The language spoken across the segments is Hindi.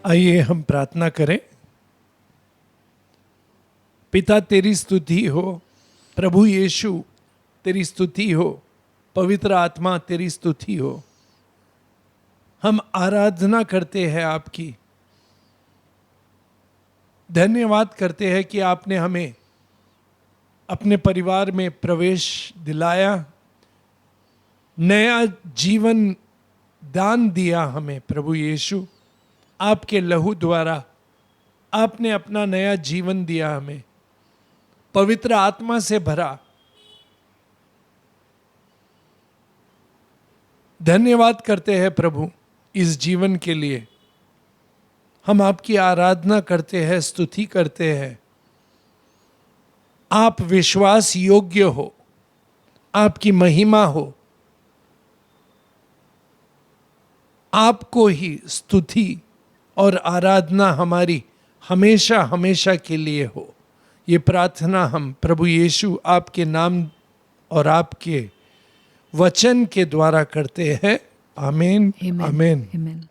आइए हम प्रार्थना करें। पिता तेरी स्तुति हो, प्रभु यीशु तेरी स्तुति हो, पवित्र आत्मा तेरी स्तुति हो। हम आराधना करते हैं आपकी, धन्यवाद करते हैं कि आपने हमें अपने परिवार में प्रवेश दिलाया, नया जीवन दान दिया हमें। प्रभु यीशु आपके लहू द्वारा आपने अपना नया जीवन दिया हमें, पवित्र आत्मा से भरा। धन्यवाद करते हैं प्रभु इस जीवन के लिए। हम आपकी आराधना करते हैं, स्तुति करते हैं। आप विश्वास योग्य हो, आपकी महिमा हो, आपको ही स्तुति और आराधना हमारी हमेशा हमेशा के लिए हो। ये प्रार्थना हम प्रभु यीशु आपके नाम और आपके वचन के द्वारा करते हैं। आमीन, आमीन।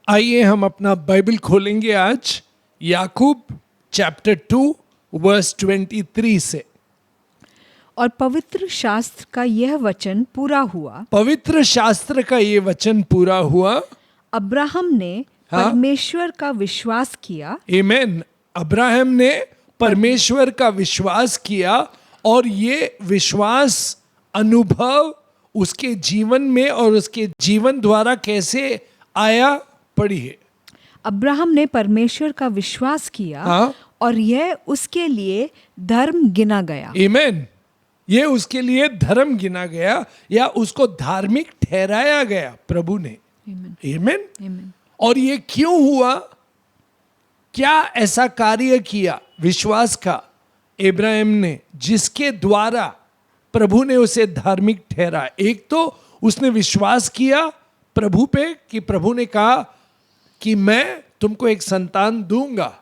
आइए हम अपना बाइबल खोलेंगे आज याकूब चैप्टर 2 वर्स 23 से। और पवित्र शास्त्र का यह वचन पूरा हुआ। पवित्र शास्त्र का ये वचन पूरा हुआ। अब्राहम ने परमेश्वर का विश्वास किया। आमीन। अब्राहम ने परमेश्वर का विश्वास किया और ये विश्वास अनुभव उसके जीवन में और उसके जीवन द्वारा कैसे आया, पढ़िए। अब्राहम ने परमेश्वर का विश्वास किया और यह उसके लिए धर्म गिना गया। आमीन। ये उसके लिए धर्म गिना गया या उसको धार्मिक ठहराया गया प्रभु ने। आमीन। और ये क्यों हुआ? क्या ऐसा कार्य किया विश्वास का इब्राहिम ने जिसके द्वारा प्रभु ने उसे धार्मिक ठहरा? एक तो उसने विश्वास किया प्रभु पे कि प्रभु ने कहा कि मैं तुमको एक संतान दूंगा,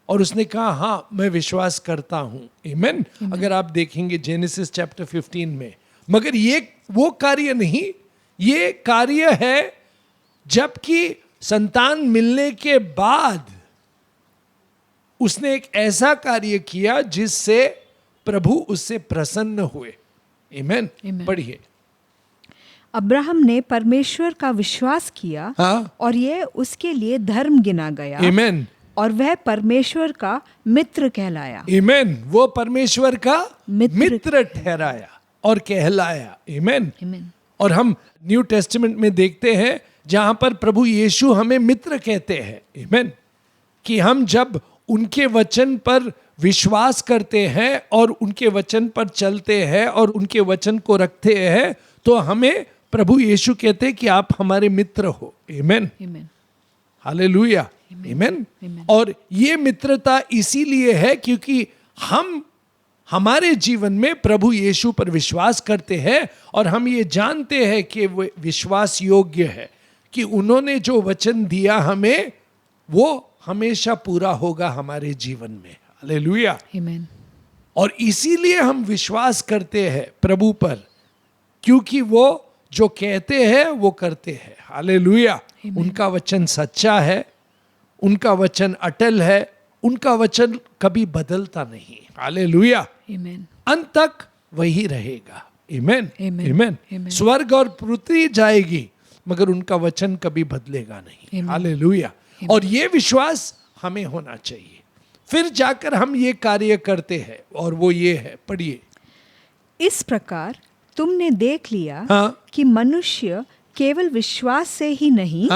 और उसने कहा हाँ मैं विश्वास करता हूं। आमीन। अगर आप देखेंगे जेनेसिस चैप्टर 15 में। मगर ये वो कार्य नहीं, ये कार्य है जबकि संतान मिलने के बाद उसने एक ऐसा कार्य किया जिससे प्रभु उससे प्रसन्न हुए। आमीन। पढ़िए। अब्राहम ने परमेश्वर का विश्वास किया और यह उसके लिए धर्म गिना गया। आमीन। और वह परमेश्वर का मित्र कहलाया। आमीन। वो परमेश्वर का मित्र ठहराया और कहलाया। आमीन। और हम न्यू टेस्टामेंट में देखते हैं जहां पर प्रभु यीशु हमें मित्र कहते हैं। आमीन। कि हम जब उनके वचन पर विश्वास करते हैं और उनके वचन पर चलते हैं और उनके वचन को रखते हैं तो हमें प्रभु यीशु कहते हैं कि आप हमारे मित्र हो। आमीन। हालेलुया। आमीन। और ये मित्रता इसीलिए है क्योंकि हम हमारे जीवन में प्रभु यीशु पर विश्वास करते हैं और हम ये जानते हैं कि वो विश्वास योग्य है कि उन्होंने जो वचन दिया हमें वो हमेशा पूरा होगा हमारे जीवन में। हालेलुया। आमीन। और इसीलिए हम विश्वास करते हैं प्रभु पर क्योंकि वो जो कहते हैं वो करते हैं। हालेलुया। उनका वचन सच्चा है, उनका वचन अटल है, उनका वचन कभी बदलता नहीं। हालेलुया। आमीन। अंत तक वही रहेगा। आमीन। आमीन। स्वर्ग और पृथ्वी जाएगी मगर उनका वचन कभी बदलेगा नहीं। हालेलुया। और ये विश्वास हमें होना चाहिए, फिर जाकर हम ये कार्य करते हैं और वो ये है। पढ़िए। इस प्रकार तुमने देख लिया कि मनुष्य केवल विश्वास से ही नहीं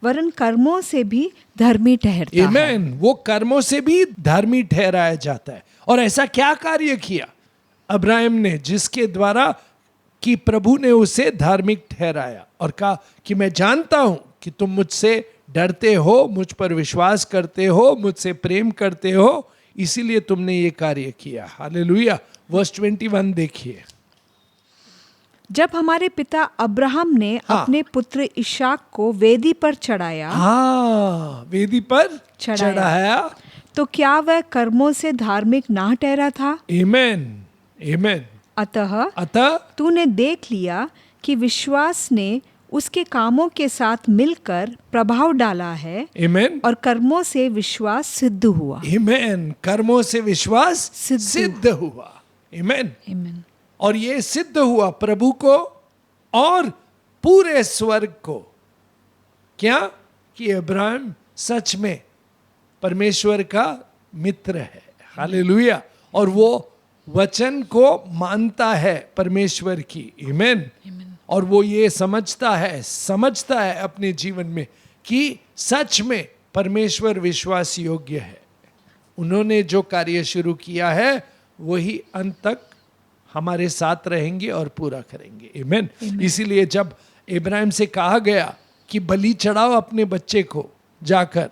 वरन कर्मों से भी धर्मी ठहरता है। वो कर्मों से भी धर्मी ठहराया जाता है। और ऐसा क्या कार्य किया अब्राहम ने जिसके द्वारा कि प्रभु ने उसे धार्मिक ठहराया और कहा कि मैं जानता हूं कि तुम मुझसे डरते हो, मुझ पर विश्वास करते हो, मुझसे प्रेम करते हो, इसीलिए तुमने ये कार्य किया। हालेलुया। वर्स 21 देखिए। जब हमारे पिता अब्राहम ने अपने पुत्र इशाक को वेदी पर चढ़ाया, वेदी पर चढ़ाया, तो क्या वह कर्मों से धार्मिक ना ठहरा था? आमीन। आमीन। अतः तूने देख लिया कि विश्वास ने उसके कामों के साथ मिलकर प्रभाव डाला है। आमेन। और कर्मों से विश्वास सिद्ध हुआ। आमेन। कर्मों से विश्वास सिद्ध हुआ। आमेन। आमेन। और ये सिद्ध हुआ प्रभु को और पूरे स्वर्ग को। क्या? कि अब्राहम सच में परमेश्वर का मित्र है। हालेलुया। और वो वचन को मानता है परमेश्वर की। आमेन। और वो ये समझता है अपने जीवन में कि सच में परमेश्वर विश्वास योग्य है। उन्होंने जो कार्य शुरू किया है वही अंत तक हमारे साथ रहेंगे और पूरा करेंगे। आमेन। इसीलिए जब इब्राहिम से कहा गया कि बलि चढ़ाओ अपने बच्चे को जाकर,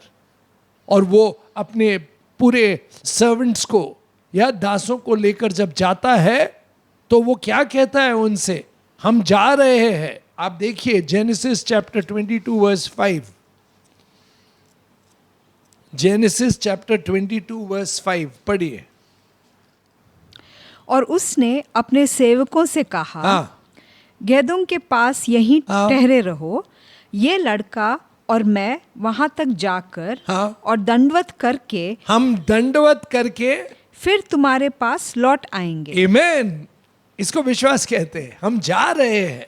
और वो अपने पूरे सर्वेंट्स को या दासों को लेकर जब जाता है तो वो क्या कहता है उनसे? हम जा रहे हैं। आप देखिए Genesis chapter 22 verse 5। Genesis chapter 22 verse 5 पढ़िए। और उसने अपने सेवकों से कहा, गेदों के पास यहीं ठहरे रहो, ये लड़का और मैं वहां तक जाकर और दंडवत करके, हम दंडवत करके फिर तुम्हारे पास लौट आएंगे। आमेन। इसको विश्वास कहते हैं। हम जा रहे हैं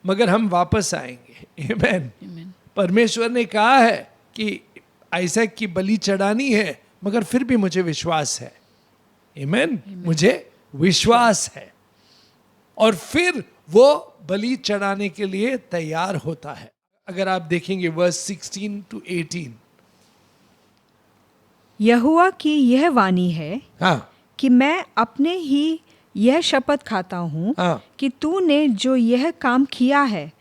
मगर हम वापस आएंगे। आमेन। परमेश्वर ने कहा है कि आइसैक की बलि चढ़ानी है मगर फिर भी मुझे विश्वास है। आमेन। मुझे विश्वास है। और फिर वो बलि चढ़ाने के लिए तैयार होता है। अगर आप देखेंगे वर्स 16 to 18। यहोवा की यह वाणी है कि मैं अपने ही यह शपथ खाता हूँ कि तूने जो यह काम किया है,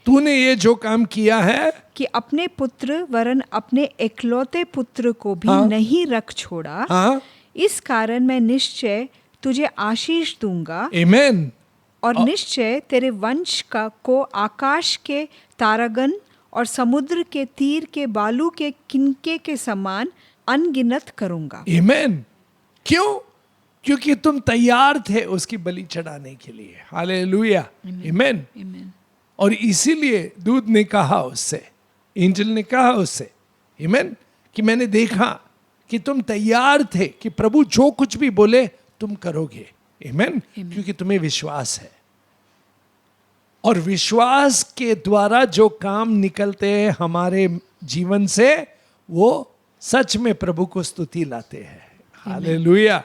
कि अपने पुत्र वरन अपने एकलौते पुत्र को भी नहीं रख छोड़ा, इस कारण मैं निश्चय तुझे आशीष दूंगा। आमेन। और निश्चय तेरे वंश को आकाश के तारागण और समुद्र के तीर के बालू के किनके के समान अनगिनत करूंगा। आमेन। क्यों? क्योंकि तुम तैयार थे उसकी बलि चढ़ाने के लिए। हालेलुया। आमेन। और इसीलिए दूत ने कहा उससे, एंजल ने कहा उससे, आमेन, कि मैंने देखा कि तुम तैयार थे कि प्रभु जो कुछ भी बोले तुम करोगे। आमेन। क्योंकि तुम्हें विश्वास है। और विश्वास के द्वारा जो काम निकलते हैं हमारे जीवन से, वो सच में प्रभु को स्तुति लाते हैं। हालेलुया।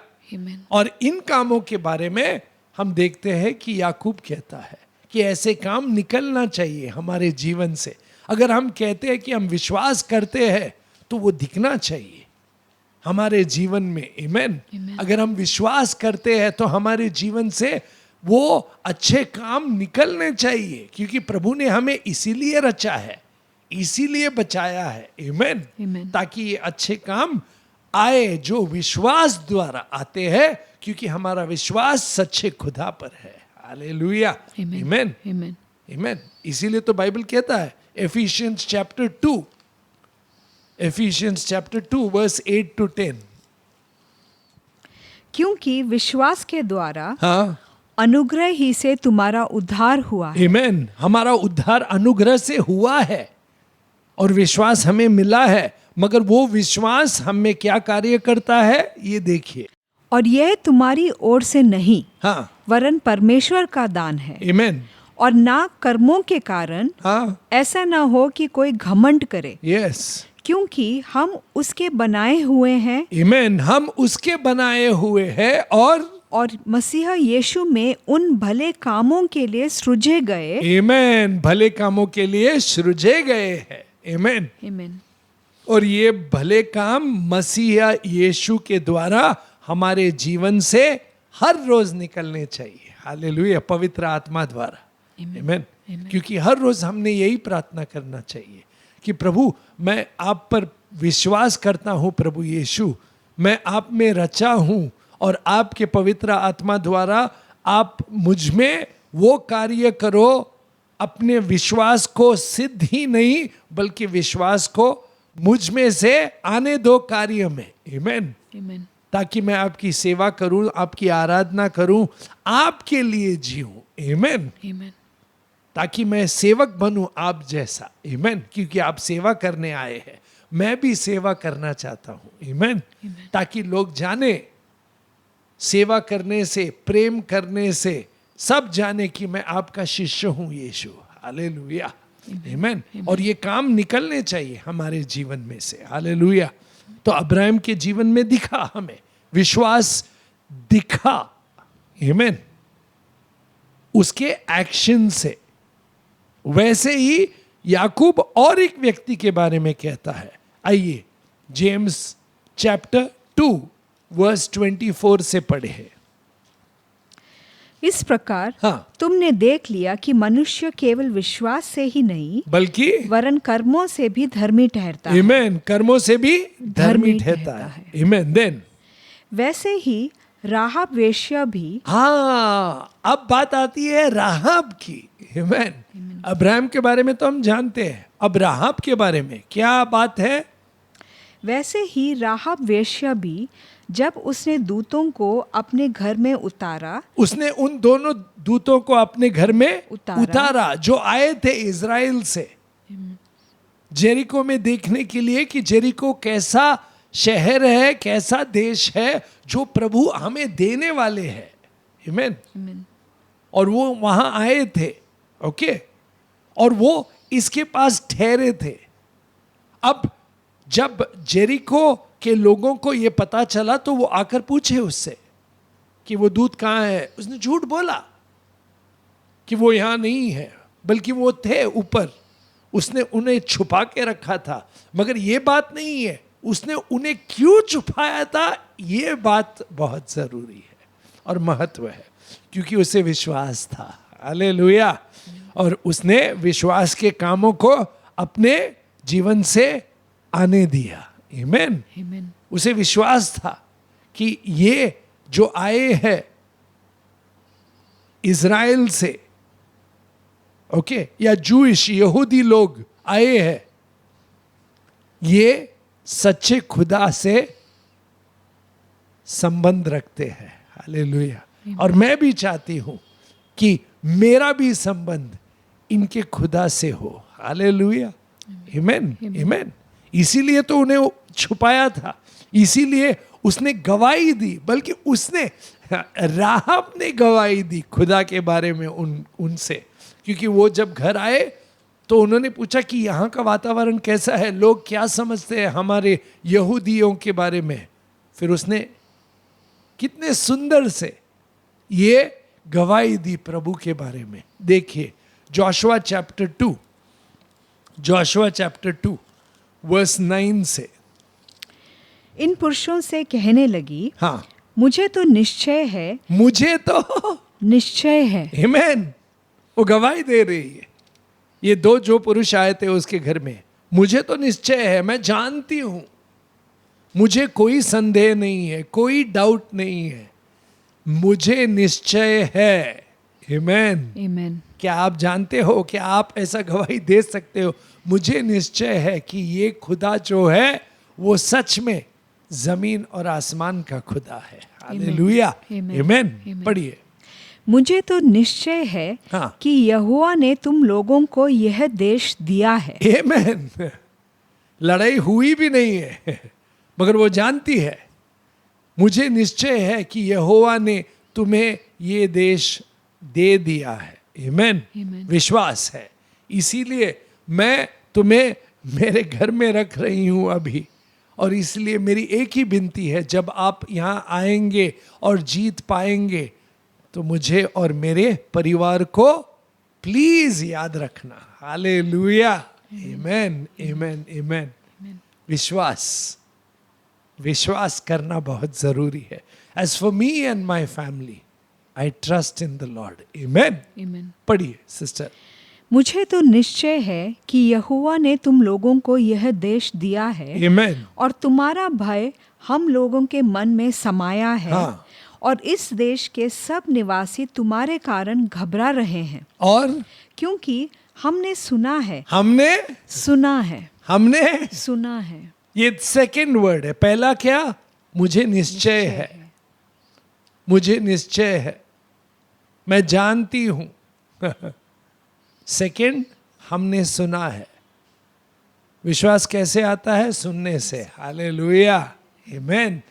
और इन कामों के बारे में हम देखते हैं कि याकूब कहता है कि ऐसे काम निकलना चाहिए हमारे जीवन से। अगर हम कहते हैं कि हम विश्वास करते हैं तो वो दिखना चाहिए हमारे जीवन में। आमेन। अगर हम विश्वास करते हैं तो हमारे जीवन से वो अच्छे काम निकलने चाहिए, क्योंकि प्रभु ने हमें इसीलिए रचा है, इसीलिए बचाया है। आमेन। ताकि ये अच्छे काम आए जो विश्वास द्वारा आते हैं, क्योंकि हमारा विश्वास सच्चे खुदा पर है। हालेलुया। आमेन। आमेन। इसीलिए तो बाइबल कहता है एफिशियंस चैप्टर 2 वर्स 8 to 10। क्योंकि विश्वास के द्वारा अनुग्रह ही से तुम्हारा उद्धार हुआ है। आमेन। हमारा उद्धार अनुग्रह से हुआ है और विश्वास हमें मिला है, मगर वो विश्वास हम में क्या कार्य करता है ये देखिए। और यह तुम्हारी ओर से नहीं, वरन परमेश्वर का दान है। आमेन। और ना कर्मों के कारण, ऐसा ना हो कि कोई घमंड करे। यस। क्योंकि हम उसके बनाए हुए हैं। आमेन। हम उसके बनाए हुए हैं और मसीह यीशु में उन भले कामों के लिए सृजे गए। आमेन। भले कामों के लिए सृजे गए हैं। आमेन। आमेन। और ये भले काम मसीह यीशु के द्वारा हमारे जीवन से हर रोज निकलने चाहिए। हालेलुया। पवित्र आत्मा द्वारा। आमेन। क्योंकि हर रोज हमने यही प्रार्थना करना चाहिए कि प्रभु मैं आप पर विश्वास करता हूँ, प्रभु यीशु मैं आप में रचा हूँ, और आपके पवित्र आत्मा द्वारा आप मुझ में वो कार्य करो, अपने विश्वास को सिद्ध ही नहीं बल्कि विश्वास को मुझ में से आने दो कार्य में। आमेन। ताकि मैं आपकी सेवा करूं, आपकी आराधना करूं, आपके लिए जीऊं। आमेन। ताकि मैं सेवक बनूं आप जैसा। आमीन। क्योंकि आप सेवा करने आए हैं, मैं भी सेवा करना चाहता हूं। आमीन। ताकि लोग जाने, सेवा करने से, प्रेम करने से सब जाने कि मैं आपका शिष्य हूं यीशु। हालेलुया। आमीन। और ये काम निकलने चाहिए हमारे जीवन में से। हालेलुया। तो अब्राहम के जीवन में दिखा, हमें विश्वास दिखा। आमीन। उसके एक्शन से। वैसे ही याकूब और एक व्यक्ति के बारे में कहता है। आइए जेम्स चैप्टर 2 वर्स 24 से पढ़े। इस प्रकार तुमने देख लिया कि मनुष्य केवल विश्वास से ही नहीं बल्कि वरन कर्मों से भी धर्मी ठहरता है। आमीन। कर्मों से भी धर्मी ठहरता है। आमीन। देन वैसे ही राहाब वेश्या भी। अब बात आती है राहाब की। आमीन। अब्राहम के बारे में तो हम जानते हैं, अब राहाब के बारे में क्या बात है? वैसे ही राहाब वेश्या भी, जब उसने दूतों को अपने घर में उतारा, उसने उन दोनों दूतों को अपने घर में उतारा जो आए थे इजराइल से जेरिको में देखने के लिए कि जेरिको कैसा शहर है, कैसा देश है जो प्रभु हमें देने वाले हैं। आमीन। और वो वहां आए थे। ओके। और वो इसके पास ठहरे थे। अब जब जेरिको के लोगों को ये पता चला तो वो आकर पूछे उससे कि वो दूत कहाँ है। उसने झूठ बोला कि वो यहां नहीं है, बल्कि वो थे ऊपर। उसने उन्हें छुपा के रखा था। मगर ये बात नहीं है उसने उन्हें क्यों छुपाया था, ये बात बहुत जरूरी है और महत्व है, क्योंकि उसे विश्वास था। हालेलुया। और उसने विश्वास के कामों को अपने जीवन से आने दिया। आमीन। उसे विश्वास था कि ये जो आए हैं इज़राइल से, ओके, या जूइश यहूदी लोग आए हैं, ये सच्चे खुदा से संबंध रखते हैं। हालेलुया। और मैं भी चाहती हूं कि मेरा भी संबंध इनके खुदा से हो। हालेलुया। आमीन। आमीन। इसीलिए तो उन्हें छुपाया था, इसीलिए उसने गवाही दी, बल्कि उसने, राहाब ने गवाही दी खुदा के बारे में उनसे। क्योंकि वो जब घर आए तो उन्होंने पूछा कि यहाँ का वातावरण कैसा है, लोग क्या समझते हैं हमारे यहूदियों के बारे में। फिर उसने कितने सुंदर से ये गवाही दी प्रभु के बारे में। देखिए जोशुआ चैप्टर 2 वर्स 9 से। इन पुरुषों से कहने लगी, मुझे तो निश्चय है, मुझे तो निश्चय है। आमीन। वो गवाही दे रही है। ये दो जो पुरुष आए थे उसके घर में, मुझे तो निश्चय है, मैं जानती हूं, मुझे कोई संदेह नहीं है, कोई डाउट नहीं है, मुझे निश्चय है। आमीन। आमीन। क्या आप जानते हो, क्या आप ऐसा गवाही दे सकते हो? मुझे निश्चय है कि ये खुदा जो है वो सच में जमीन और आसमान का खुदा है। हालेलुया। आमीन। पढ़िए। मुझे तो निश्चय है कि यहोवा ने तुम लोगों को यह देश दिया है। आमीन। लड़ाई हुई भी नहीं है, मगर वो जानती है। मुझे निश्चय है कि यहोवा ने तुम्हें ये देश दे दिया है। आमीन। विश्वास है, इसीलिए मैं तुम्हें मेरे घर में रख रही हूं अभी। और इसलिए मेरी एक ही विनती है, जब आप यहाँ आएंगे और जीत पाएंगे तो मुझे और मेरे परिवार को प्लीज याद रखना। हालेलुया। आमीन। आमीन। आमीन। विश्वास करना बहुत जरूरी है। As for me and my family, I trust in the Lord. आमीन। पढ़िए सिस्टर। मुझे तो निश्चय है कि यहोवा ने तुम लोगों को यह देश दिया है। आमीन। और तुम्हारा भय हम लोगों के मन में समाया है। और इस देश के सब निवासी तुम्हारे कारण घबरा रहे हैं। और क्योंकि हमने सुना है, सुना है। ये सेकंड वर्ड है। पहला क्या? मुझे निश्चय है, मुझे निश्चय है, मैं जानती हूं। सेकंड, हमने सुना है। विश्वास कैसे आता है? सुनने से। हालेलुया, आमेन।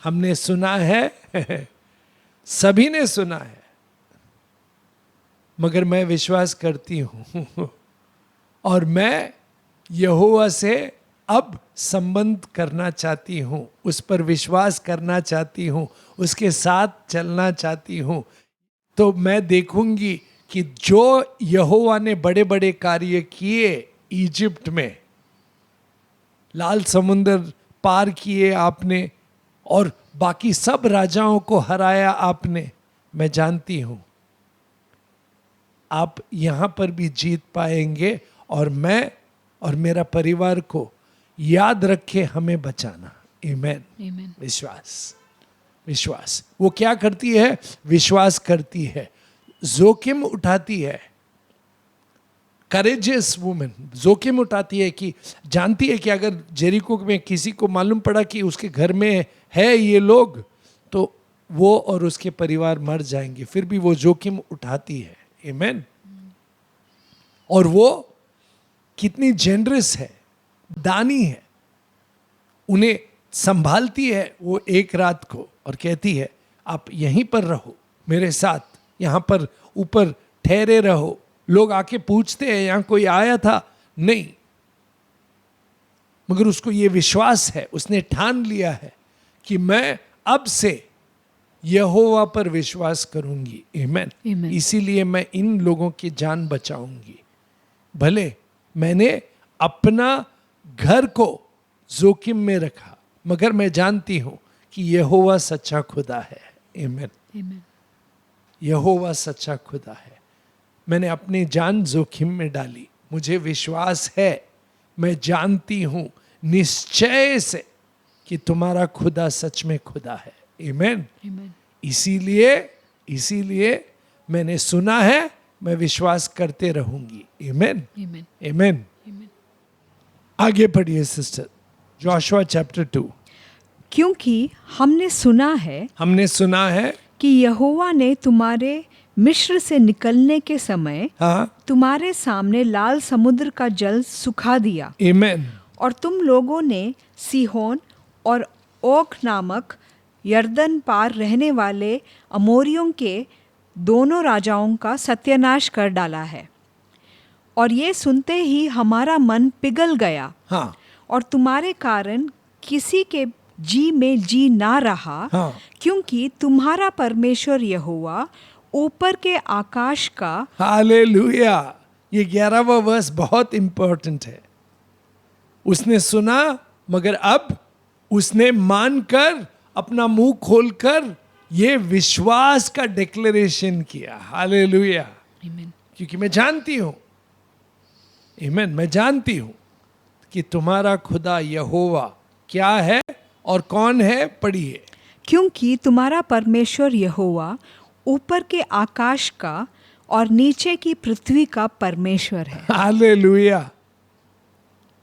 हमने सुना है, सभी ने सुना है, मगर मैं विश्वास करती हूं और मैं यहोवा से अब संबंध करना चाहती हूं, उस पर विश्वास करना चाहती हूं, उसके साथ चलना चाहती हूं। तो मैं देखूंगी कि जो यहोवा ने बड़े बड़े कार्य किए इजिप्ट में, लाल समुद्र पार किए आपने और बाकी सब राजाओं को हराया आपने, मैं जानती हूं आप यहां पर भी जीत पाएंगे और मैं और मेरा परिवार को याद रखे हमें बचाना। आमेन। विश्वास, विश्वास वो क्या करती है? विश्वास करती है, जोखिम उठाती है। करेजियस वुमेन जोखिम उठाती है कि जानती है कि अगर जेरिको में किसी को मालूम पड़ा कि उसके घर में है ये लोग, तो वो और उसके परिवार मर जाएंगे, फिर भी वो जोखिम उठाती है। आमेन। और वो कितनी जेनरस है, दानी है, उन्हें संभालती है वो एक रात को और कहती है आप यहीं पर रहो मेरे साथ, यहां पर ऊपर ठहरे रहो। लोग आके पूछते हैं यहां कोई आया था? नहीं, मगर उसको ये विश्वास है, उसने ठान लिया है कि मैं अब से यहोवा पर विश्वास करूंगी। आमेन। इसीलिए मैं इन लोगों की जान बचाऊंगी, भले मैंने अपना घर को जोखिम में रखा, मगर मैं जानती हूं कि यहोवा सच्चा खुदा है। आमेन। यहोवा सच्चा खुदा है। मैंने अपनी जान जोखिम में डाली, मुझे विश्वास है, मैं जानती हूं निश्चय से कि तुम्हारा खुदा सच में खुदा है। आमेन। इसीलिए मैंने सुना है, मैं विश्वास करते रहूंगी। आमेन। आमेन। आगे पढ़िए सिस्टर, जोशुआ चैप्टर 2। क्योंकि हमने सुना है कि यहोवा ने तुम्हारे मिस्र से निकलने के समय तुम्हारे सामने लाल समुद्र का जल सुखा दिया। आमेन। और तुम लोगों ने सीहोन और ओग नामक यरदन पार रहने वाले अमोरियों के दोनों राजाओं का सत्यानाश कर डाला है। और ये सुनते ही हमारा मन पिघल गया। और तुम्हारे कारण किसी के जी में जी ना रहा। क्योंकि तुम्हारा परमेश्वर यहोवा ऊपर के आकाश का। हालेलुया। ये 11वां वर्स बहुत इंपॉर्टेंट है। उसने सुना, मगर अब उसने मानकर अपना मुंह खोलकर ये विश्वास का डिक्लेरेशन किया। हालेलुया। क्योंकि मैं जानती हूं, आमेन, मैं जानती हूं कि तुम्हारा खुदा यहोवा क्या है और कौन है। पढ़िए। क्योंकि तुम्हारा परमेश्वर यहोवा ऊपर के आकाश का और नीचे की पृथ्वी का परमेश्वर है। हालेलुया।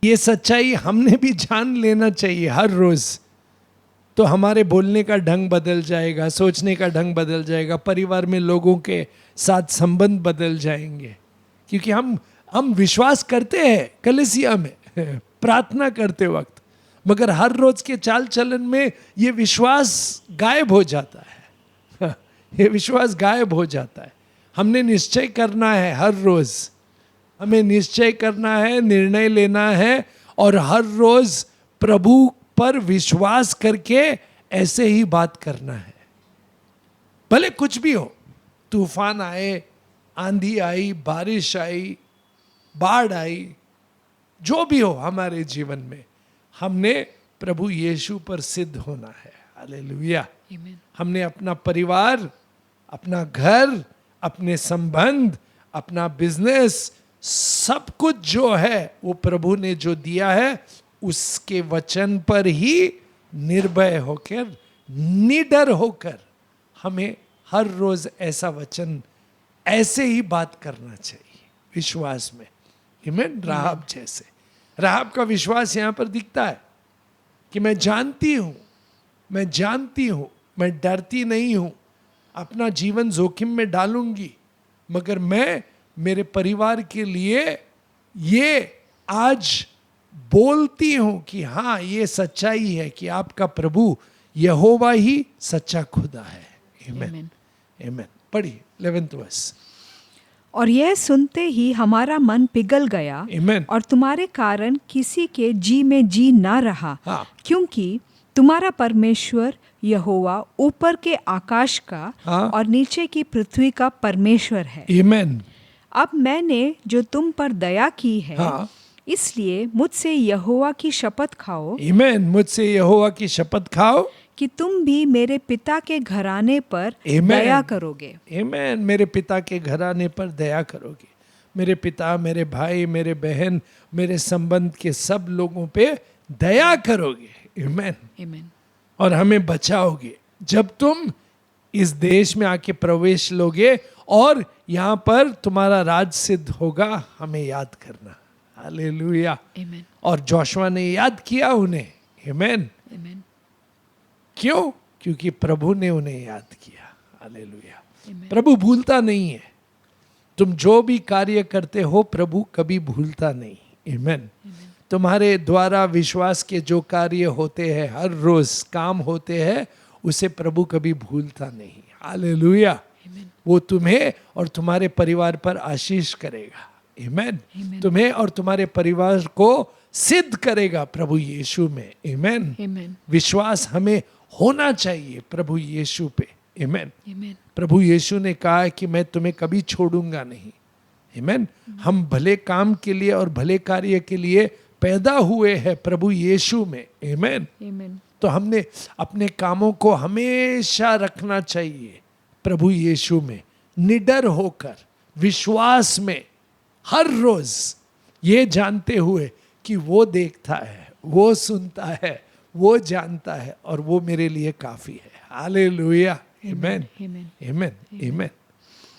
ये सच्चाई हमने भी जान लेना चाहिए हर रोज, तो हमारे बोलने का ढंग बदल जाएगा, सोचने का ढंग बदल जाएगा, परिवार में लोगों के साथ संबंध बदल जाएंगे। क्योंकि हम विश्वास करते हैं कलीसिया में प्रार्थना करते वक्त, मगर हर रोज के चाल चलन में ये विश्वास गायब हो जाता है। ये विश्वास गायब हो जाता है। हमने निश्चय करना है, हर रोज हमें निश्चय करना है, निर्णय लेना है और हर रोज प्रभु पर विश्वास करके ऐसे ही बात करना है। भले कुछ भी हो, तूफान आए, आंधी आई, बारिश आई, बाढ़ आई, जो भी हो हमारे जीवन में, हमने प्रभु यीशु पर सिद्ध होना है। हालेलुया। हमने अपना परिवार, अपना घर, अपने संबंध, अपना बिजनेस, सब कुछ जो है वो प्रभु ने जो दिया है उसके वचन पर ही निर्भय होकर, निडर होकर हमें हर रोज ऐसा वचन, ऐसे ही बात करना चाहिए विश्वास में। आमीन। राहाब जैसे, राहाब का विश्वास यहां पर दिखता है कि मैं जानती हूं, मैं डरती नहीं हूं, अपना जीवन जोखिम में डालूंगी, मगर मैं मेरे परिवार के लिए ये आज बोलती हूं कि हाँ, ये सच्चाई है कि आपका प्रभु यहोवा ही सच्चा खुदा है। आमीन, आमीन। पढ़िए 11th वर्स। और यह सुनते ही हमारा मन पिघल गया Amen. और तुम्हारे कारण किसी के जी में जी ना रहा, हाँ। क्योंकि तुम्हारा परमेश्वर यहोवा ऊपर के आकाश का हाँ। और नीचे की पृथ्वी का परमेश्वर है। आमीन। अब मैंने जो तुम पर दया की है, हाँ। इसलिए मुझसे यहोवा की शपथ खाओ आमीन। मुझसे यहोवा की शपथ खाओ कि तुम भी मेरे पिता के घराने पर Amen. दया करोगे। आमीन। मेरे पिता के घराने पर दया करोगे। मेरे पिता, मेरे भाई, मेरे बहन, मेरे संबंध के सब लोगों पे दया करोगे। आमीन। आमीन। और हमें बचाओगे जब तुम इस देश में आके प्रवेश लोगे और यहाँ पर तुम्हारा राज सिद्ध होगा। हमें याद करना। हालेलुया। आमीन। और जोशुआ ने याद किया उन्हें। आमीन। आमीन। क्यों? क्योंकि प्रभु ने उन्हें याद किया। हालेलुया। प्रभु भूलता नहीं है। तुम जो भी कार्य करते हो प्रभु कभी भूलता नहीं। आमीन। तुम्हारे द्वारा विश्वास के जो कार्य होते हैं, हर रोज काम होते हैं, उसे प्रभु कभी भूलता नहीं। हालेलुया। वो तुम्हें और तुम्हारे परिवार पर आशीष करेगा। आमीन। तुम्हें और तुम्हारे परिवार को सिद्ध करेगा प्रभु यीशु में। आमीन। विश्वास हमें होना चाहिए प्रभु यीशु पे। आमीन। प्रभु यीशु ने कहा है कि मैं तुम्हें कभी छोड़ूंगा नहीं। आमीन। हम भले काम के लिए और भले कार्य के लिए पैदा हुए हैं प्रभु यीशु में। आमीन। तो हमने अपने कामों को हमेशा रखना चाहिए प्रभु यीशु में, निडर होकर विश्वास में, हर रोज ये जानते हुए कि वो देखता है, वो सुनता है, वो जानता है और वो मेरे लिए काफी है। हालेलुया। आमीन। आमीन। आमीन।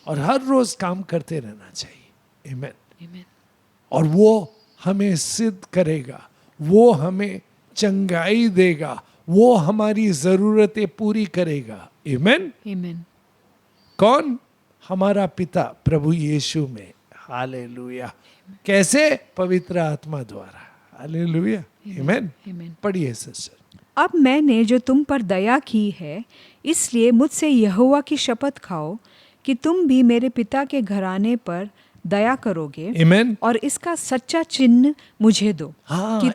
और हर रोज काम करते रहना चाहिए। आमीन। और वो हमें सिद्ध करेगा, वो हमें चंगाई देगा, वो हमारी जरूरतें पूरी करेगा। आमीन। आमीन। कौन? हमारा पिता प्रभु यीशु में। हालेलुया। कैसे? पवित्र आत्मा द्वारा। हालेलुया। आमीन। पढ़िए सिस्टर। अब मैंने जो तुम पर दया की है, इसलिए मुझसे यहोवा की शपथ खाओ कि तुम भी मेरे पिता के घराने पर दया करोगे। आमीन। और इसका सच्चा चिन्ह मुझे दो। हाँ। कि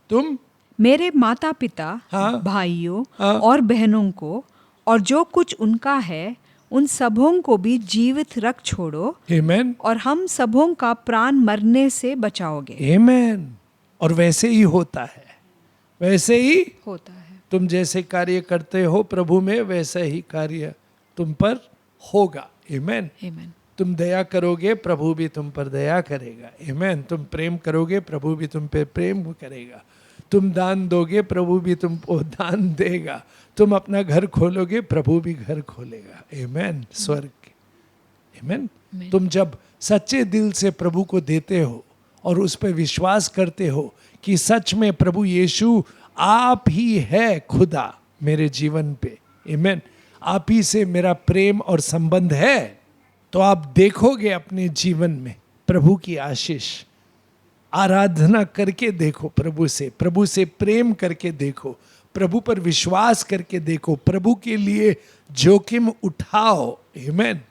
तुम मेरे माता पिता, हाँ। भाइयों, हाँ। और बहनों को और जो कुछ उनका है उन सबों को भी जीवित रख छोड़ो। आमीन। और हम सबों का प्राण मरने से बचाओगे। आमीन। और वैसे ही होता है, वैसे ही होता है। तुम जैसे कार्य करते हो प्रभु में, वैसा ही कार्य तुम पर होगा। आमीन। आमीन। तुम दया करोगे प्रभु भी तुम पर दया करेगा। आमीन। तुम प्रेम करोगे प्रभु भी तुम पे प्रेम करेगा। तुम दान दोगे प्रभु भी तुमको दान देगा। तुम अपना घर खोलोगे प्रभु भी घर खोलेगा। आमीन। स्वर्ग। आमीन। तुम जब सच्चे दिल से प्रभु को देते हो और उस पर विश्वास करते हो कि सच में प्रभु यीशु आप ही है खुदा मेरे जीवन पे। आमीन। आप ही से मेरा प्रेम और संबंध है, तो आप देखोगे अपने जीवन में प्रभु की आशीष। आराधना करके देखो प्रभु से प्रेम करके देखो, प्रभु पर विश्वास करके देखो, प्रभु के लिए जोखिम उठाओ। आमीन।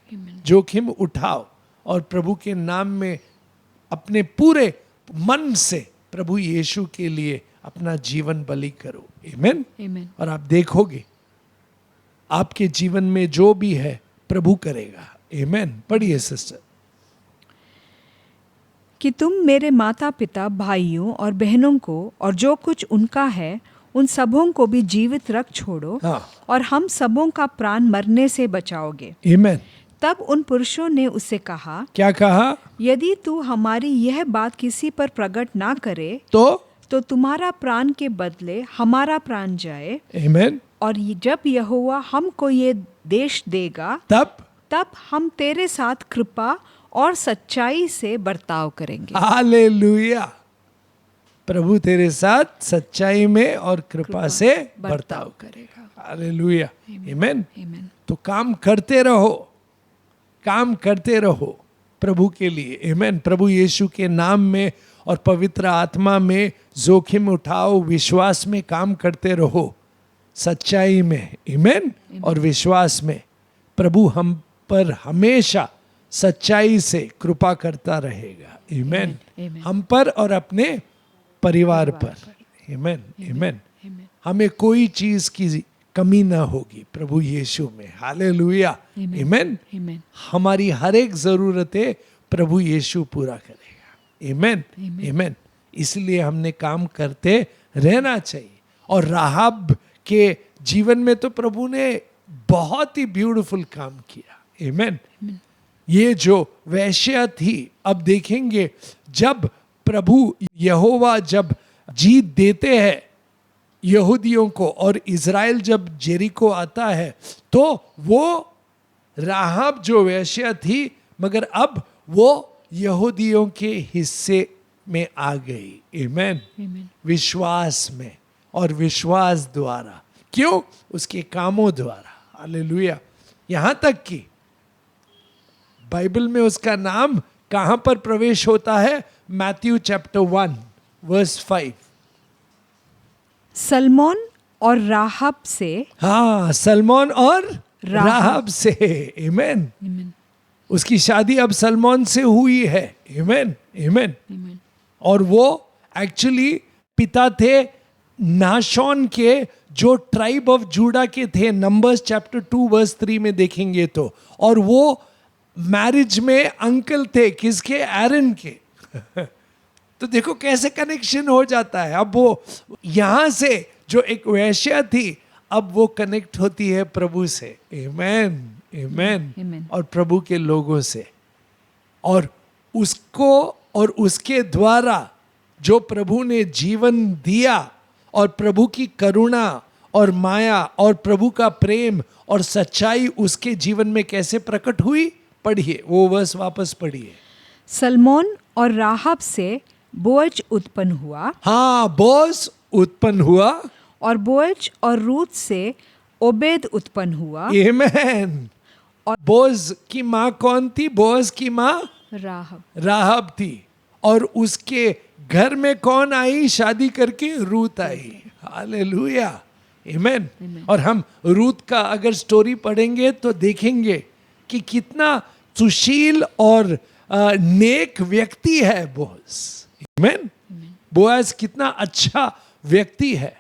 जोखिम उठाओ और प्रभु के नाम में अपने पूरे मन से प्रभु यीशु के लिए अपना जीवन बलि करो। आमीन। आमीन। और आप देखोगे आपके जीवन में जो भी है प्रभु करेगा। आमीन। पढ़िए सिस्टर। कि तुम मेरे माता पिता, भाइयों और बहनों को और जो कुछ उनका है उन सबों को भी जीवित रख छोड़ो। हाँ। और हम सबों का प्राण मरने से बचाओगे। आमीन। तब उन पुरुषों ने उससे कहा, क्या कहा? यदि तू हमारी यह बात किसी पर प्रकट ना करे तो तुम्हारा प्राण के बदले हमारा प्राण जाए। आमीन। और जब यहोवा हमको ये देश देगा तब हम तेरे साथ कृपा और सच्चाई से बर्ताव करेंगे। हालेलुया। प्रभु तेरे साथ सच्चाई में और कृपा से बर्ताव करेगा। हालेलुया। आमीन। आमीन। तो काम करते रहो, काम करते रहो, प्रभु के लिए। आमीन। प्रभु यीशु के नाम में और पवित्र आत्मा में जोखिम उठाओ, विश्वास में काम करते रहो, सच्चाई में, आमीन, और विश्वास में। प्रभु हम पर हमेशा सच्चाई से कृपा करता रहेगा। आमीन। हम पर और अपने परिवार पर। आमीन, आमीन। हमें कोई चीज की कमी ना होगी प्रभु यीशु में। हालेलुया। आमीन। हमारी हर एक जरूरतें प्रभु यीशु पूरा करेगा। आमीन, आमीन। इसलिए हमने काम करते रहना चाहिए। और राहाब के जीवन में तो प्रभु ने बहुत ही ब्यूटीफुल काम किया। आमीन। ये जो वैश्या थी, अब देखेंगे जब प्रभु यहोवा जब जीत देते हैं यहूदियों को और इज़राइल जब जेरिको आता है, तो वो राहाब जो वैश्या थी, मगर अब वो यहूदियों के हिस्से में आ गई। आमीन। विश्वास में और विश्वास द्वारा। क्यों? उसके कामों द्वारा। हालेलुया। यहां तक कि बाइबल में उसका नाम कहां पर प्रवेश होता है? Matthew chapter 1 verse 5। सलमोन और राहाब से। हाँ, सलमोन और राहाब से। आमीन। उसकी शादी अब सलमोन से हुई है। आमीन, आमीन। और वो एक्चुअली पिता थे नाशोन के, जो ट्राइब ऑफ जूडा के थे। नंबर्स चैप्टर 2 वर्स 3 में देखेंगे तो। और वो मैरिज में अंकल थे किसके? एरन के। तो देखो कैसे कनेक्शन हो जाता है। अब वो यहां से जो एक वैश्या थी, अब वो कनेक्ट होती है प्रभु से। आमीन, आमीन। और प्रभु के लोगों से, और उसको और उसके द्वारा जो प्रभु ने जीवन दिया, और प्रभु की करुणा और माया और प्रभु का प्रेम और सच्चाई उसके जीवन में कैसे प्रकट हुई, पढ़िए वो वर्स वापस पढ़िए। सलमोन और राहाब से बोअज उत्पन्न हुआ। हाँ, बोअज उत्पन्न हुआ। और बोअज और रूत से ओबेद उत्पन्न हुआ। आमीन। और बोअज की माँ कौन थी? बोअज की माँ राहाब थी। और उसके घर में कौन आई शादी करके? रूत आई। हालेलुया। आमीन। और हम रूत का अगर स्टोरी पढ़ेंगे तो देखेंगे कि कितना सुशील और नेक व्यक्ति है बोअज। आमीन। बोअज कितना अच्छा व्यक्ति है।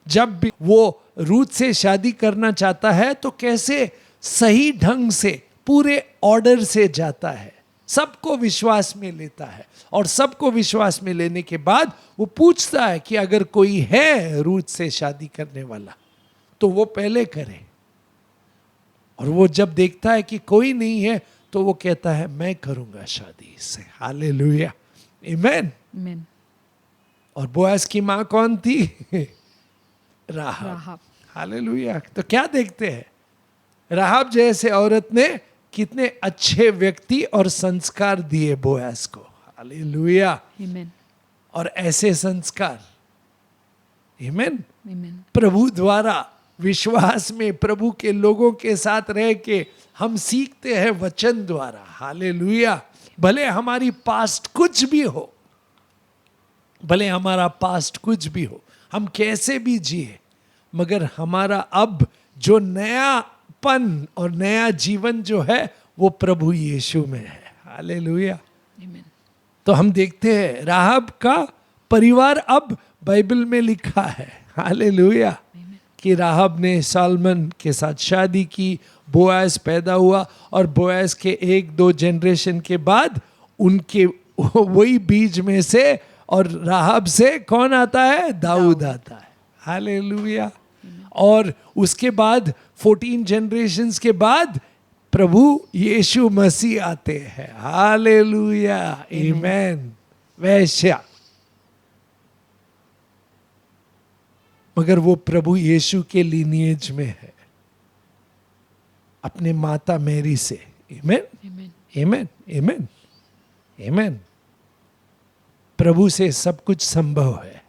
जब भी वो रूत से शादी करना चाहता है तो कैसे सही ढंग से पूरे ऑर्डर से जाता है, सबको विश्वास में लेता है। और सबको विश्वास में लेने के बाद वो पूछता है कि अगर कोई है रूत से शादी करने वाला तो वो पहले करे। और वो जब देखता है कि कोई नहीं है तो वो कहता है मैं करूंगा शादी इससे। हालेलुया। आमीन। और बोअज की माँ कौन थी? राहाब। हालेलुया। तो क्या देखते हैं? राहाब जैसे औरत ने कितने अच्छे व्यक्ति और संस्कार दिए बोअज को। हालेलुया। और ऐसे संस्कार, आमीन, प्रभु द्वारा विश्वास में प्रभु के लोगों के साथ रह के हम सीखते हैं वचन द्वारा। हालेलुया। भले हमारी पास्ट कुछ भी हो, भले हमारा पास्ट कुछ भी हो, हम कैसे भी जिए, मगर हमारा अब जो नयापन और नया जीवन जो है वो प्रभु यीशु में है। हालेलुया। तो हम देखते हैं राहाब का परिवार अब बाइबल में लिखा है। हालेलुया। कि राहाब ने सलमोन के साथ शादी की, बोअज पैदा हुआ, और बोअज के 1-2 जनरेशन के बाद उनके वही बीज में से और राहाब से कौन आता है? दाऊद आता है। हालेलुया। और उसके बाद 14 जनरेशन्स के बाद प्रभु यीशु मसीह आते हैं। हालेलुया। आमीन। वैश्या, मगर वो प्रभु यीशु के लीनिएज में है, अपने माता मैरी से। आमीन, आमीन, आमीन, आमीन। प्रभु से सब कुछ संभव है।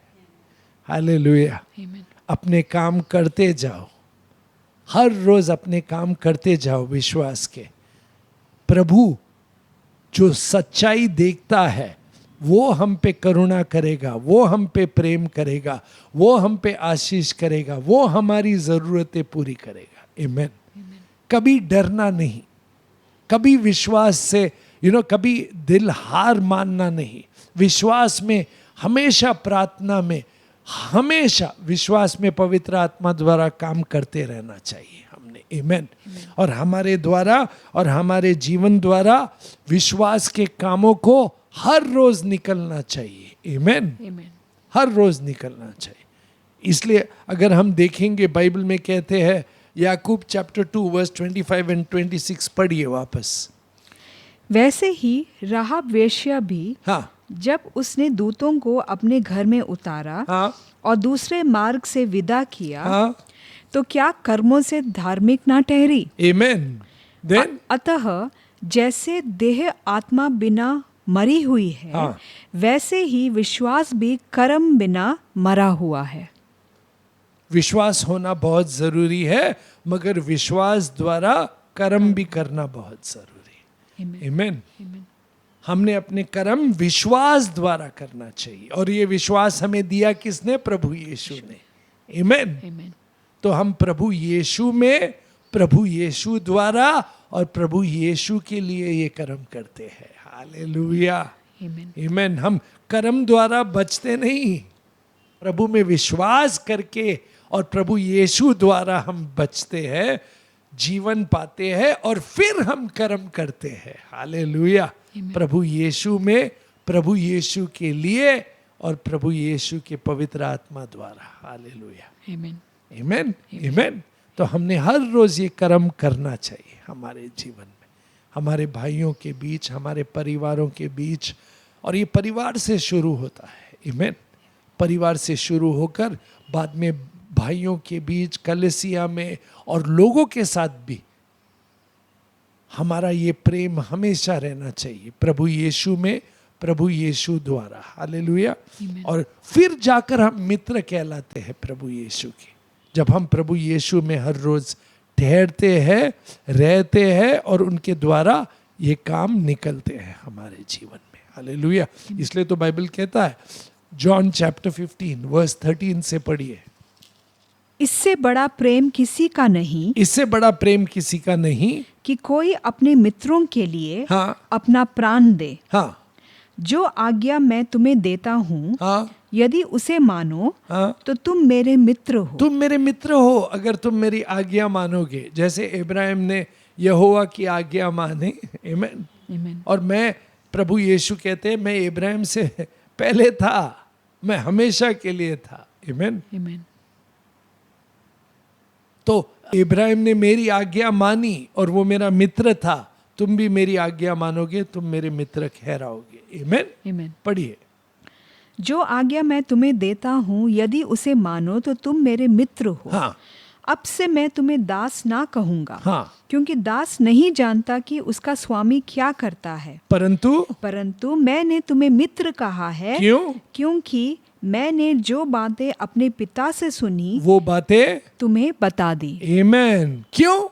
हालेलुया। अपने काम करते जाओ, हर रोज अपने काम करते जाओ विश्वास के। प्रभु जो सच्चाई देखता है वो हम पे करुणा करेगा, वो हम पे प्रेम करेगा, वो हम पे आशीष करेगा, वो हमारी जरूरतें पूरी करेगा। आमीन। कभी डरना नहीं, कभी विश्वास से कभी दिल हार मानना नहीं, विश्वास में हमेशा, प्रार्थना में हमेशा, विश्वास में पवित्र आत्मा द्वारा काम करते रहना चाहिए हमने। आमीन। और हमारे द्वारा और हमारे जीवन द्वारा विश्वास के कामों को हर रोज निकलना चाहिए। आमीन। हर रोज निकलना चाहिए। इसलिए अगर हम देखेंगे, बाइबल में कहते हैं, याकूब चैप्टर 2 वर्स 25 एंड 26 पढ़िए वापस। वैसे ही राहाब वेश्या भी, हाँ, जब उसने दूतों को अपने घर में उतारा, हाँ, और दूसरे मार्ग से विदा किया, हाँ, तो क्या कर्मों से धार्मिक ना ठहरी? आमीन। अतः जैसे देह आत्मा बिना मरी हुई है, हाँ, वैसे ही विश्वास भी कर्म बिना मरा हुआ है। विश्वास होना बहुत जरूरी है, मगर विश्वास द्वारा कर्म भी करना बहुत जरूरी है। आमीन। हमने अपने कर्म विश्वास द्वारा करना चाहिए, और ये विश्वास हमें दिया किसने? प्रभु यीशु ने। आमीन। तो हम प्रभु यीशु में, प्रभु यीशु द्वारा और प्रभु यीशु के लिए ये कर्म करते हैं। हालेलुया। आमीन। हम कर्म द्वारा बचते नहीं, प्रभु में विश्वास करके और प्रभु यीशु द्वारा हम बचते हैं, जीवन पाते हैं, और फिर हम कर्म करते हैं। हालेलुया। प्रभु यीशु में, प्रभु यीशु के लिए और प्रभु यीशु के पवित्र आत्मा द्वारा। हालेलुया। आमीन। आमीन। आमीन। तो हमने हर रोज ये कर्म करना चाहिए हमारे जीवन में, हमारे भाइयों के बीच, हमारे परिवारों के बीच। और ये परिवार से शुरू होता है। आमीन। परिवार से शुरू होकर बाद में भाइयों के बीच, कलीसिया में और लोगों के साथ भी हमारा ये प्रेम हमेशा रहना चाहिए, प्रभु यीशु में, प्रभु यीशु द्वारा। हालेलुया। और फिर जाकर हम मित्र कहलाते हैं प्रभु यीशु के, जब हम प्रभु यीशु में हर रोज ठहरते हैं, रहते हैं, और उनके द्वारा ये काम निकलते हैं हमारे जीवन में। हालेलुया। इसलिए तो बाइबल कहता है, जॉन चैप्टर 15 वर्स 13 से पढ़िए। इससे बड़ा प्रेम किसी का नहीं, इससे बड़ा प्रेम किसी का नहीं, कि कोई अपने मित्रों के लिए, हाँ, अपना प्राण दे। हाँ, जो आज्ञा मैं तुम्हें देता हूँ, हाँ, यदि उसे मानो, हाँ, तो तुम मेरे मित्र हो। तुम मेरे मित्र हो अगर तुम मेरी आज्ञा मानोगे, जैसे इब्राहिम ने यहोवा की आज्ञा मानी। आमीन। और मैं, प्रभु यीशु कहते हैं, मैं इब्राहिम से पहले था, मैं हमेशा के लिए था। आमीन। तो इब्राहिम ने मेरी आज्ञा मानी और वो मेरा मित्र था, तुम भी मेरी आज्ञा मानोगे, तुम मेरे मित्र ठहराओगे। आमीन। पढ़िए। जो आज्ञा मैं तुम्हें देता हूँ, यदि उसे मानो तो तुम मेरे मित्र हो। हाँ। अब से मैं तुम्हें दास ना कहूँगा, हाँ, क्योंकि दास नहीं जानता कि उसका स्वामी क्या करता है, परंतु मैंने तुम्हें मित्र कहा है। क्यों? क्योंकि मैंने जो बातें अपने पिता से सुनी, वो बातें तुम्हें बता दी। आमीन। क्यों?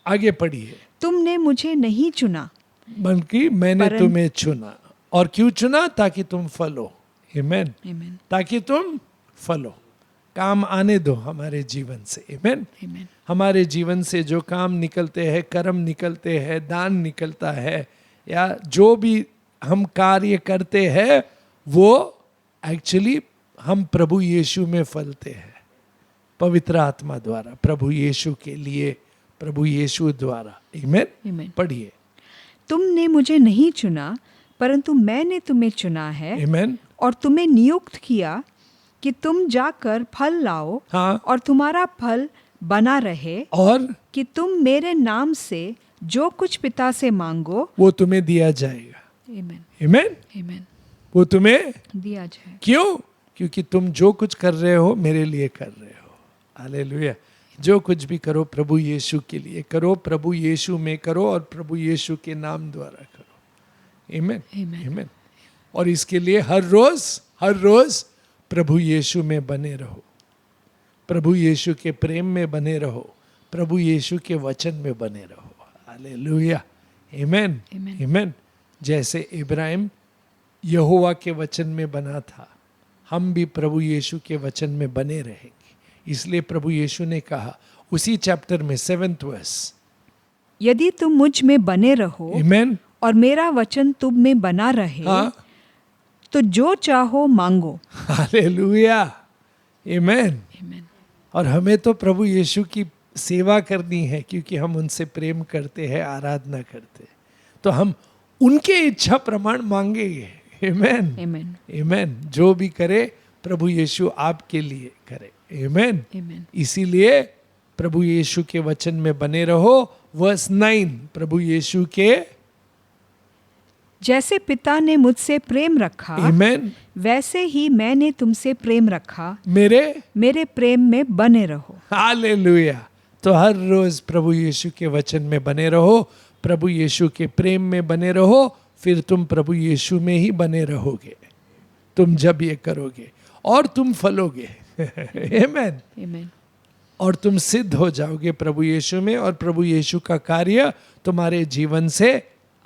आगे पढ़िए। तुमने मुझे नहीं चुना, बल्कि मैंने तुम्हें चुना। और क्यों चुना? ताकि तुम फलो। आमीन। ताकि तुम फलो। काम आने दो हमारे जीवन से। आमीन। हमारे जीवन से जो काम निकलते हैं, कर्म निकलते हैं, दान निकलता है, या जो भी हम कार्य करते हैं, वो एक्चुअली हम प्रभु यीशु में फलते हैं, पवित्र आत्मा द्वारा, प्रभु यीशु के लिए, प्रभु यीशु द्वारा। आमीन। पढ़िए। तुमने मुझे नहीं चुना, परंतु मैंने तुम्हें चुना है। आमीन। और तुम्हें नियुक्त किया कि तुम जाकर फल लाओ, हाँ, और तुम्हारा फल बना रहे, और कि तुम मेरे नाम से जो कुछ पिता से मांगो वो तुम्हें दिया जाएगा। आमीन। वो तुम्हें दिया जाए। क्यों? क्योंकि तुम जो कुछ कर रहे हो मेरे लिए कर रहे हो। हालेलुया। जो कुछ भी करो प्रभु यीशु के लिए करो, प्रभु यीशु में करो, और प्रभु यीशु के नाम द्वारा करो। आमीन। आमीन। और इसके लिए हर रोज प्रभु यीशु में बने रहो, प्रभु यीशु के प्रेम में बने रहो, प्रभु यीशु के वचन में बने रहो। हालेलुया। आमीन। आमीन। जैसे इब्राहिम यहोवा के वचन में बना था, हम भी प्रभु यीशु के वचन में बने रहेंगे। इसलिए प्रभु यीशु ने कहा उसी चैप्टर में 7th वर्स, यदि तुम मुझ में बने रहो आमेन, और मेरा वचन तुम में बना रहे, हाँ, तो जो चाहो मांगो। हालेलुया, आमेन। और हमें तो प्रभु यीशु की सेवा करनी है, क्योंकि हम उनसे प्रेम करते हैं, आराधना करते हैं, तो हम उनके इच्छा प्रमाण मांगेंगे। आमेन, आमेन, आमेन। जो भी करे प्रभु यीशु आपके लिए करे। आमेन, आमेन। इसीलिए प्रभु यीशु के वचन में बने रहो। वर्स 9, प्रभु यीशु के जैसे पिता ने मुझसे प्रेम रखा, आमेन, वैसे ही मैंने तुमसे प्रेम रखा, मेरे प्रेम में बने रहो। हालेलुया। तो हर रोज प्रभु यीशु के वचन में बने रहो, प्रभु यीशु के प्रेम में बने रहो, फिर तुम प्रभु यीशु में ही बने रहोगे। तुम जब ये करोगे और तुम फलोगे। आमेन, आमेन। और तुम सिद्ध हो जाओगे प्रभु यीशु में, और प्रभु यीशु का कार्य तुम्हारे जीवन से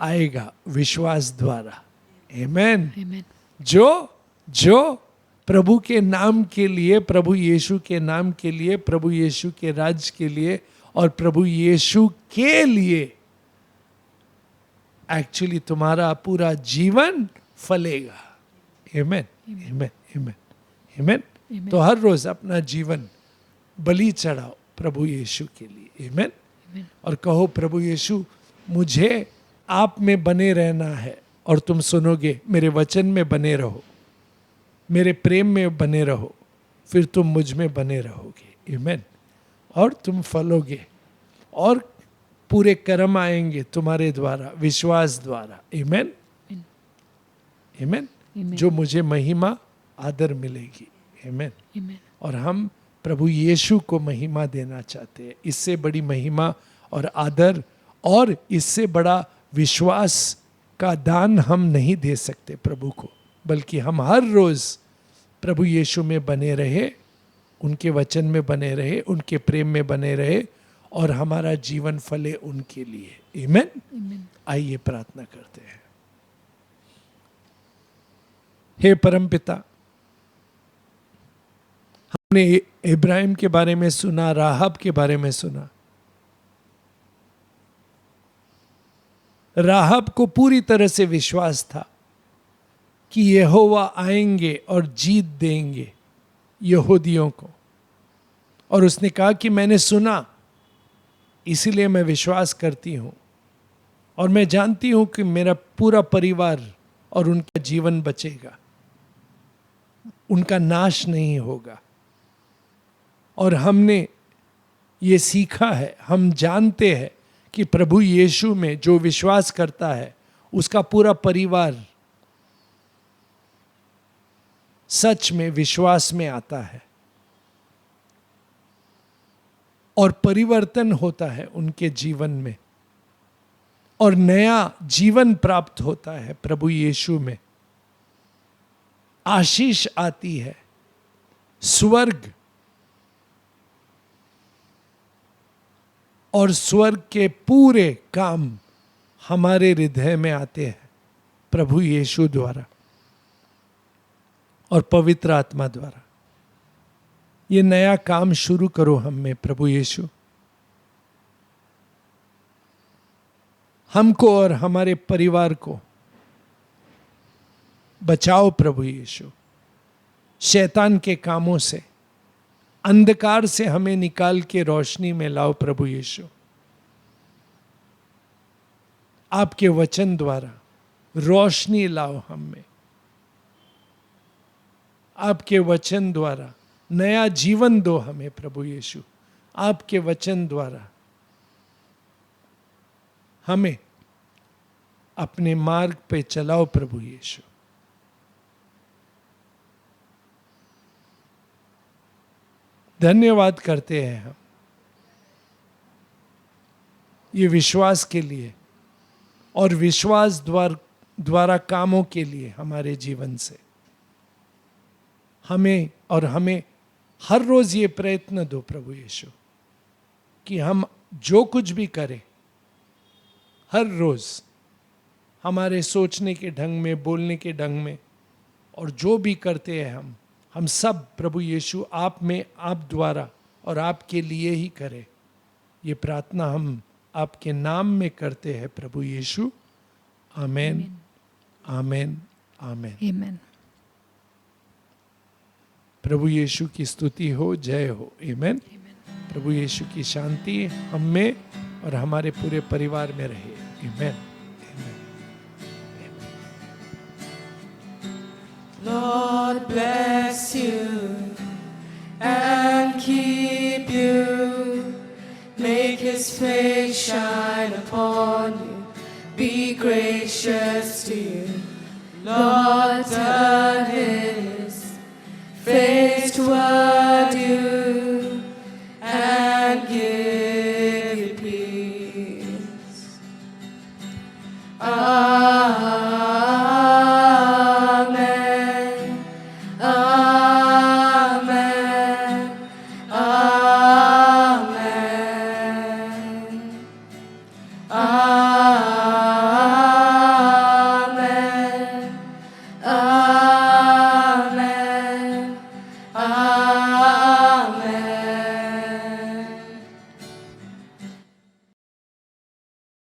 आएगा विश्वास द्वारा। आमेन। आमेन। जो प्रभु के नाम के लिए, प्रभु यीशु के नाम के लिए, प्रभु यीशु के राज्य के लिए और प्रभु यीशु के लिए एक्चुअली तुम्हारा पूरा जीवन फलेगा। आमेन, आमेन, आमेन, आमेन। तो हर रोज अपना जीवन बलि चढ़ाओ प्रभु यीशु के लिए। आमेन। और कहो प्रभु यीशु, मुझे आप में बने रहना है, और तुम सुनोगे, मेरे वचन में बने रहो, मेरे प्रेम में बने रहो, फिर तुम मुझ में बने रहोगे। आमेन। और तुम फलोगे, और पूरे कर्म आएंगे तुम्हारे द्वारा, विश्वास द्वारा। आमेन, आमेन। जो मुझे महिमा आदर मिलेगी। आमेन। और हम प्रभु यीशु को महिमा देना चाहते हैं। इससे बड़ी महिमा और आदर और इससे बड़ा विश्वास का दान हम नहीं दे सकते प्रभु को, बल्कि हम हर रोज प्रभु यीशु में बने रहे, उनके वचन में बने रहे, उनके प्रेम में बने रहे, और हमारा जीवन फले उनके लिए। आमेन। आइए प्रार्थना करते हैं। हे परमपिता, हमने इब्राहिम के बारे में सुना, राहब के बारे में सुना। राहब को पूरी तरह से विश्वास था कि यहोवा आएंगे और जीत देंगे यहूदियों को, और उसने कहा कि मैंने सुना, इसीलिए मैं विश्वास करती हूं, और मैं जानती हूं कि मेरा पूरा परिवार और उनका जीवन बचेगा, उनका नाश नहीं होगा। और हमने ये सीखा है, हम जानते हैं कि प्रभु यीशु में जो विश्वास करता है उसका पूरा परिवार सच में विश्वास में आता है, और परिवर्तन होता है उनके जीवन में, और नया जीवन प्राप्त होता है प्रभु यीशु में। आशीष आती है, स्वर्ग और स्वर्ग के पूरे काम हमारे हृदय में आते हैं प्रभु यीशु द्वारा और पवित्र आत्मा द्वारा। ये नया काम शुरू करो हम में प्रभु यीशु, हमको और हमारे परिवार को बचाओ प्रभु यीशु, शैतान के कामों से, अंधकार से हमें निकाल के रोशनी में लाओ प्रभु यीशु। आपके वचन द्वारा रोशनी लाओ हम में, आपके वचन द्वारा नया जीवन दो हमें प्रभु यीशु। आपके वचन द्वारा हमें अपने मार्ग पे चलाओ प्रभु यीशु। धन्यवाद करते हैं हम ये विश्वास के लिए और विश्वास द्वारा कामों के लिए हमारे जीवन से। हमें हर रोज ये प्रयत्न दो प्रभु यीशु कि हम जो कुछ भी करें हर रोज हमारे सोचने के ढंग में, बोलने के ढंग में, और जो भी करते हैं हम सब प्रभु यीशु आप में, आप द्वारा और आपके लिए ही करें। ये प्रार्थना हम आपके नाम में करते हैं प्रभु यीशु। आमेन, आमेन, आमेन। आमेन। प्रभु यीशु की स्तुति हो, जय हो। आमेन। प्रभु यीशु की शांति हम में और हमारे पूरे परिवार में रहे। आमेन। Lord bless you and keep you, make his face shine upon you, be gracious to you. Lord turn his face toward